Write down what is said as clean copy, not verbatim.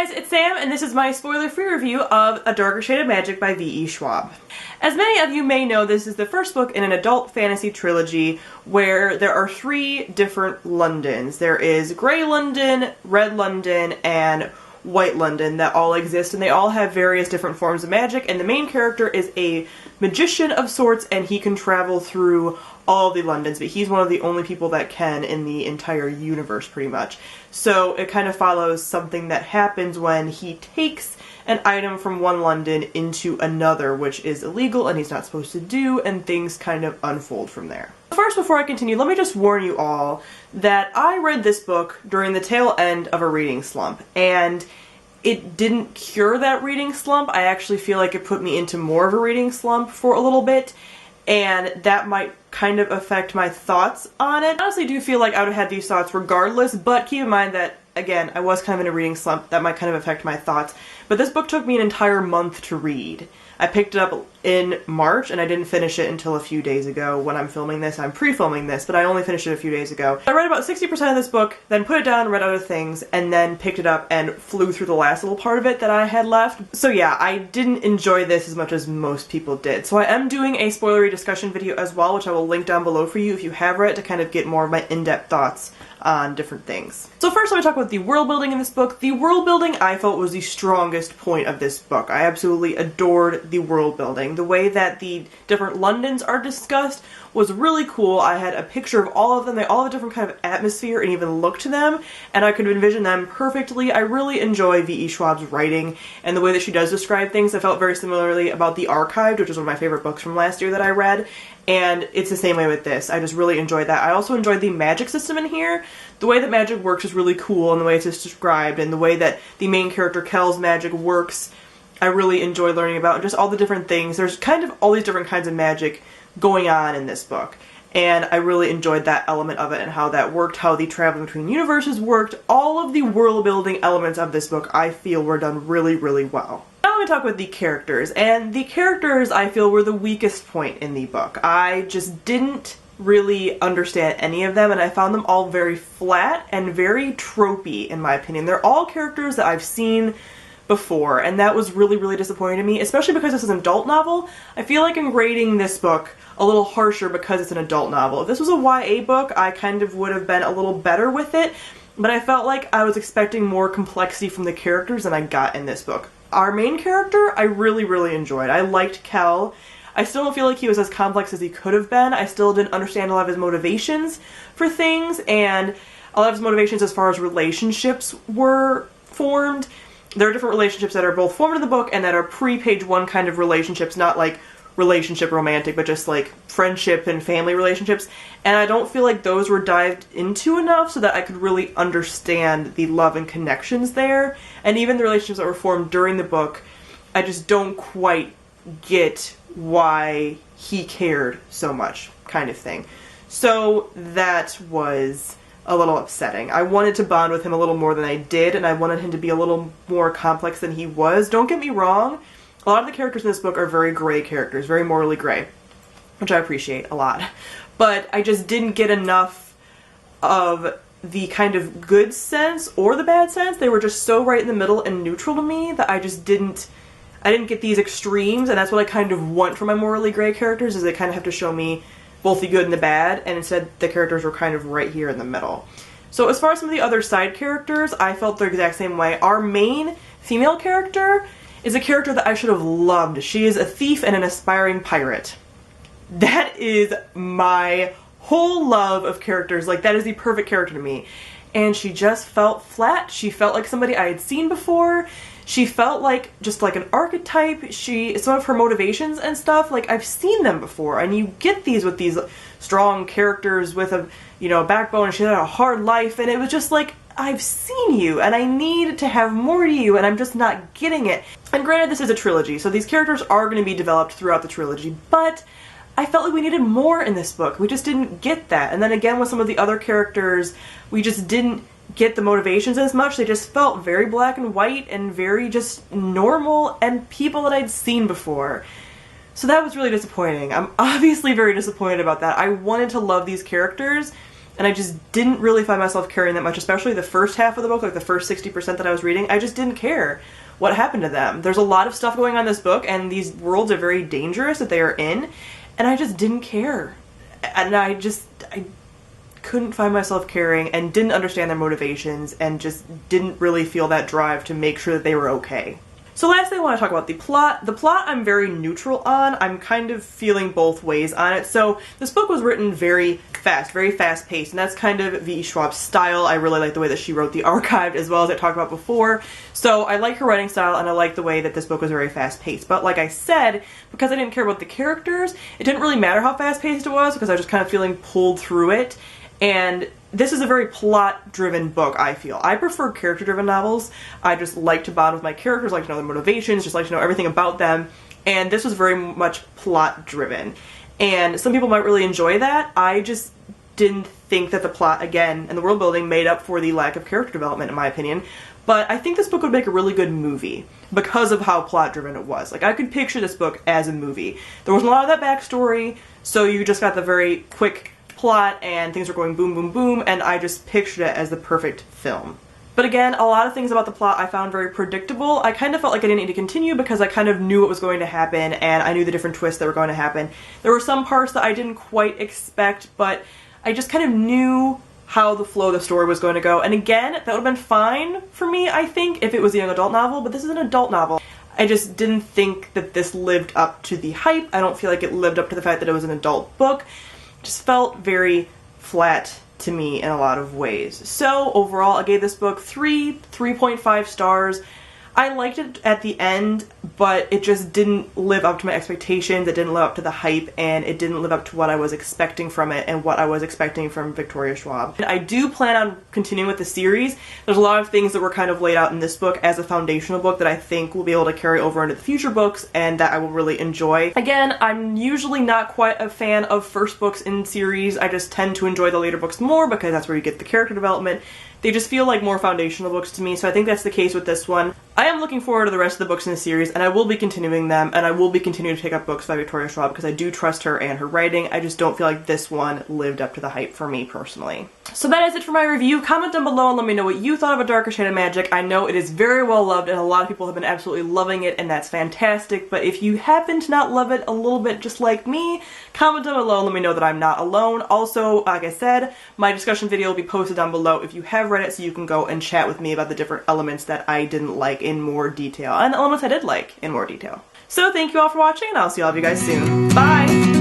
Hey guys, it's Sam, and this is my spoiler-free review of A Darker Shade of Magic by V.E. Schwab. As many of you may know, this is the first book in an adult fantasy trilogy where there are three different Londons. There is Grey London, Red London, and White London that all exist, and they all have various different forms of magic, and the main character is a magician of sorts, and he can travel through all of the Londons, but he's one of the only people that can in the entire universe, pretty much. So it kind of follows something that happens when he takes an item from one London into another, which is illegal and he's not supposed to do, and things kind of unfold from there. First, before I continue, let me just warn you all that I read this book during the tail end of a reading slump, and it didn't cure that reading slump. I actually feel like it put me into more of a reading slump for a little bit, and that might kind of affect my thoughts on it. I honestly do feel like I would have had these thoughts regardless, but keep in mind that, again, I was kind of in a reading slump. That might kind of affect my thoughts. But this book took me an entire month to read. I picked it up in March, and I didn't finish it until a few days ago when I'm filming this. I'm pre-filming this, but I only finished it a few days ago. I read about 60% of this book, then put it down, read other things, and then picked it up and flew through the last little part of it that I had left. So yeah, I didn't enjoy this as much as most people did. So I am doing a spoilery discussion video as well, which I will link down below for you if you have read it, to kind of get more of my in-depth thoughts on different things. So first, let me talk about the world building in this book. The world building I felt was the strongest point of this book. I absolutely adored the world building. The way that the different Londons are discussed was really cool. I had a picture of all of them. They all have a different kind of atmosphere and even look to them, and I could envision them perfectly. I really enjoy V.E. Schwab's writing and the way that she does describe things. I felt very similarly about The Archived, which is one of my favorite books from last year that I read, and it's the same way with this. I just really enjoyed that. I also enjoyed the magic system in here. The way that magic works is really cool, and the way it's described, and the way that the main character Kel's magic works, I really enjoy learning about, and just all the different things. There's kind of all these different kinds of magic going on in this book, and I really enjoyed that element of it and how that worked, how the traveling between universes worked. All of the world building elements of this book I feel were done really, really well. Now I'm going to talk about the characters, and the characters I feel were the weakest point in the book. I just didn't really understand any of them, and I found them all very flat and very tropey in my opinion. They're all characters that I've seen before, and that was really, really disappointing to me, especially because this is an adult novel. I feel like I'm grading this book a little harsher because it's an adult novel. If this was a YA book, I kind of would have been a little better with it, but I felt like I was expecting more complexity from the characters than I got in this book. Our main character, I really, really enjoyed. I liked Kel. I still don't feel like he was as complex as he could have been. I still didn't understand a lot of his motivations for things, and a lot of his motivations as far as relationships were formed. There are different relationships that are both formed in the book and that are pre-page one kind of relationships, not like relationship romantic, but just like friendship and family relationships. And I don't feel like those were dived into enough so that I could really understand the love and connections there. And even the relationships that were formed during the book, I just don't quite get why he cared so much, kind of thing. So that was a little upsetting. I wanted to bond with him a little more than I did, and I wanted him to be a little more complex than he was. Don't get me wrong, a lot of the characters in this book are very gray characters, very morally gray, which I appreciate a lot. But I just didn't get enough of the kind of good sense or the bad sense. They were just so right in the middle and neutral to me that I didn't get these extremes, and that's what I kind of want from my morally gray characters, is they kind of have to show me both the good and the bad, and instead the characters were kind of right here in the middle. So as far as some of the other side characters, I felt the exact same way. Our main female character is a character that I should have loved. She is a thief and an aspiring pirate. That is my whole love of characters. Like, that is the perfect character to me. And she just felt flat. She felt like somebody I had seen before. She felt like just like an archetype. Some of her motivations and stuff, like, I've seen them before, and you get these with these strong characters with a, backbone, and she had a hard life, and it was just like, I've seen you, and I need to have more to you, and I'm just not getting it. And granted, this is a trilogy, so these characters are going to be developed throughout the trilogy, but I felt like we needed more in this book. We just didn't get that. And then again, with some of the other characters, we just didn't get the motivations as much. They just felt very black and white and very just normal and people that I'd seen before. So that was really disappointing. I'm obviously very disappointed about that. I wanted to love these characters, and I just didn't really find myself caring that much, especially the first half of the book, like the first 60% that I was reading. I just didn't care what happened to them. There's a lot of stuff going on in this book, and these worlds are very dangerous that they are in, and I just didn't care. And I couldn't find myself caring and didn't understand their motivations and just didn't really feel that drive to make sure that they were okay. So lastly, I want to talk about the plot. The plot I'm very neutral on. I'm kind of feeling both ways on it. So this book was written very fast paced, and that's kind of V.E. Schwab's style. I really like the way that she wrote the Archived, as well as I talked about before. So I like her writing style, and I like the way that this book was very fast paced. But like I said, because I didn't care about the characters, it didn't really matter how fast paced it was, because I was just kind of feeling pulled through it. And this is a very plot-driven book, I feel. I prefer character-driven novels. I just like to bond with my characters, like to know their motivations, just like to know everything about them. And this was very much plot-driven. And some people might really enjoy that. I just didn't think that the plot, again, and the world building made up for the lack of character development, in my opinion. But I think this book would make a really good movie because of how plot-driven it was. Like, I could picture this book as a movie. There wasn't a lot of that backstory, so you just got the very quick plot and things were going boom, boom, boom, and I just pictured it as the perfect film. But again, a lot of things about the plot I found very predictable. I kind of felt like I didn't need to continue because I kind of knew what was going to happen and I knew the different twists that were going to happen. There were some parts that I didn't quite expect, but I just kind of knew how the flow of the story was going to go. And again, that would have been fine for me, I think, if it was a young adult novel, but this is an adult novel. I just didn't think that this lived up to the hype. I don't feel like it lived up to the fact that it was an adult book. Just felt very flat to me in a lot of ways. So overall, I gave this book 3.5 stars. I liked it at the end, but it just didn't live up to my expectations. It didn't live up to the hype, and it didn't live up to what I was expecting from it and what I was expecting from Victoria Schwab. I do plan on continuing with the series. There's a lot of things that were kind of laid out in this book as a foundational book that I think will be able to carry over into the future books and that I will really enjoy. Again, I'm usually not quite a fan of first books in series. I just tend to enjoy the later books more because that's where you get the character development. They just feel like more foundational books to me, so I think that's the case with this one. I am looking forward to the rest of the books in the series, and I will be continuing them, and I will be continuing to pick up books by Victoria Schwab because I do trust her and her writing. I just don't feel like this one lived up to the hype for me personally. So that is it for my review. Comment down below and let me know what you thought of A Darker Shade of Magic. I know it is very well loved, and a lot of people have been absolutely loving it, and that's fantastic, but if you happen to not love it a little bit just like me, comment down below and let me know that I'm not alone. Also, like I said, my discussion video will be posted down below if you have read it, so you can go and chat with me about the different elements that I didn't like in more detail, and the elements I did like in more detail. So thank you all for watching, and I'll see all of you guys soon. Bye!